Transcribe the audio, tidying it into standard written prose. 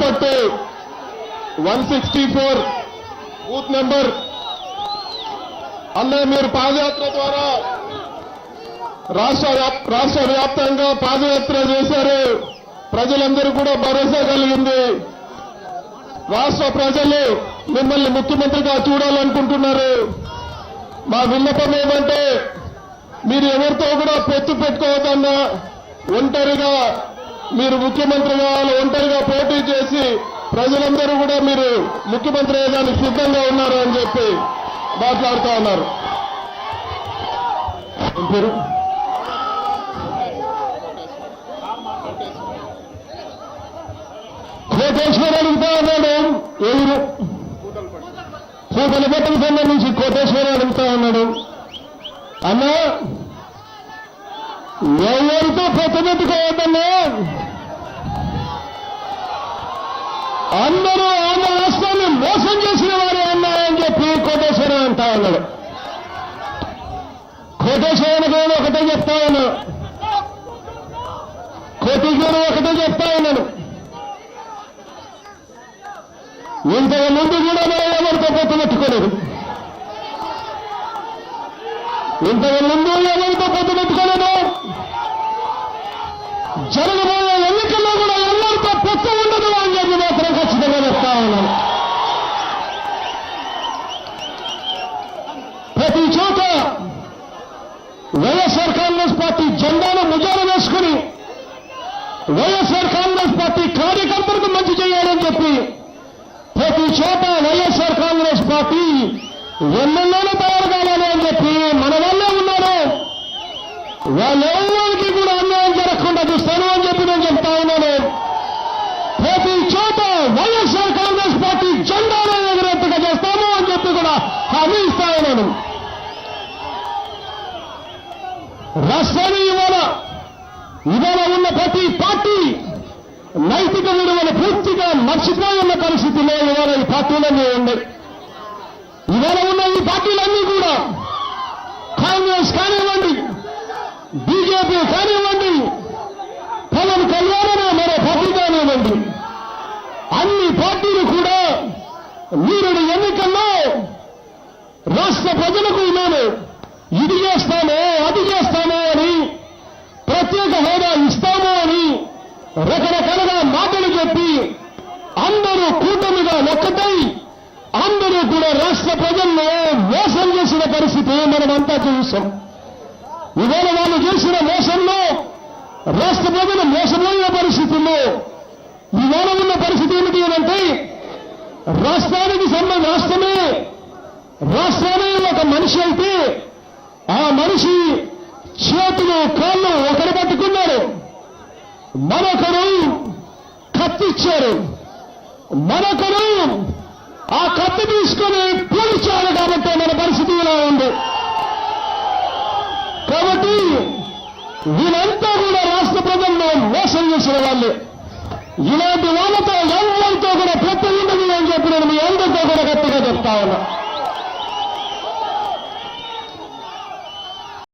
Puttaparthi 164 booth number అన్న మీరు పాదయాత్ర ద్వారా రాష్ట్ర వ్యాప్తంగా పాదయాత్ర చేశారు. ప్రజలందరూ కూడా భరోసా కలిగింది. రాష్ట్ర ప్రజలు మిమ్మల్ని ముఖ్యమంత్రిగా చూడాలనుకుంటున్నారు. మా విన్నపం ఏమంటే మీరు ఎవరితో కూడా పొత్తు పెట్టుకోవద్దన్నా, ఒంటరిగా మీరు ముఖ్యమంత్రి కావాలి, ఒంటరిగా పోటీ చేసి ప్రజలందరూ కూడా మీరు ముఖ్యమంత్రి అయ్యేదానికి సిద్ధంగా ఉన్నారు అని చెప్పి మాట్లాడుతూ ఉన్నారు. కోటేశ్వర అడుగుతా ఉన్నాడు. ఎవరు పూతలపట్టుకు సంబంధించి కోటేశ్వర అడుగుతా ఉన్నాడు. అన్నా ఎవరితో పొత్తు పెట్టుకోవద్దన్నా, అందరూ ఆంధ్ర రాష్ట్రాన్ని మోసం చేసిన వారే అన్నా అని చెప్పి కోటేశ్వర అంటా ఉన్నాడు. కోటేశ్వరానికి ఒకటే చెప్తా ఉన్నాను, కోటేశ్వరం ఒకటే చెప్తా ఉన్నాను. ఇంతకు ముందు కూడా ఎవరితో పొత్తు పెట్టుకోలేదు, ఇంతకు ముందు ఎవరితో పొత్తు పెట్టుకోలేదు. జరగబోయే ఎన్నికల్లో కూడా ఎవరితో పొత్తు ఉండదు అని చెప్పి మాత్రం ఖచ్చితంగా చెప్తా ఉన్నాను. ప్రతి చోట వైఎస్ఆర్ కాంగ్రెస్ పార్టీ జెండాను ముజాలు వేసుకుని వైఎస్ఆర్ కాంగ్రెస్ పార్టీ కార్యకర్తలకు మంచి చేయాలని చెప్పి ప్రతి చోట వైఎస్ఆర్ కాంగ్రెస్ పార్టీ ఎమ్మెల్యేలు తయారు కావాలి అని చెప్పి మన వల్లే ఉన్నారు. వాళ్ళెవరికి కూడా అన్యాయం జరగకుండా చూస్తాను అని చెప్పి నేను చెప్తా ఉన్నాను. ప్రతి చోట వైఎస్ఆర్ కాంగ్రెస్ పార్టీ జెండాను ఎగురెత్తుగా చేస్తాము అని చెప్పి కూడా హామీ ఇస్తా ఉన్నాను. రాష్ట్రాన్ని ఇవాళ ఉన్న ప్రతి పార్టీ నైతిక విలువలు పూర్తిగా మర్చిపోయి ఉన్న పరిస్థితిలో ఇవాళ ఈ పార్టీలన్నీ ఉన్నాయి. ఇవాళ ఉన్న ఈ పార్టీలన్నీ కూడా కాంగ్రెస్ కానివ్వండి, బీజేపీ కానివ్వండి, పవన్ కళ్యాణ్ మరో పార్టీ కానివ్వండి, అన్ని పార్టీలు కూడా మీరు ఎన్నికల్లో రాష్ట్ర ప్రజలకు మేము ఇది చేస్తామో అది చేస్తామో అని, ప్రత్యేక హోదా ఇస్తామో అని రకరకాలుగా మాటలు చెప్పి అందరూ కూటమిగా ఒక్కటై అందరూ కూడా రాష్ట్ర ప్రజల్లో మోసం చేసిన పరిస్థితి మనమంతా చూస్తాం. ఇవాళ వాళ్ళు చేసిన మోసంలో రాష్ట్ర ప్రజలు మోసపోయిన పరిస్థితుల్లో ఇవాళ ఉన్న పరిస్థితి ఏమిటి అంటే రాష్ట్రమే ఒక మనిషి అయితే ఆ మనిషి చేతులు కాళ్ళు ఒకరు పట్టుకున్నారు, మరొకరు కత్తిచ్చారు, మరొకరు ఆ కత్తి తీసుకొని పోలిచారు. కాబట్టి మన పరిస్థితి ఇలా ఉంది. కాబట్టి వీళ్ళంతా కూడా రాష్ట్ర ప్రజల్లో మోసం చేసిన వాళ్ళు. ఇలాంటి వాళ్ళతో ఎవరితో కూడా పొత్తు ఉండదు అని చెప్పి నేను మీ అందరితో కూడా గట్టిగా చెప్తా ఉన్నా.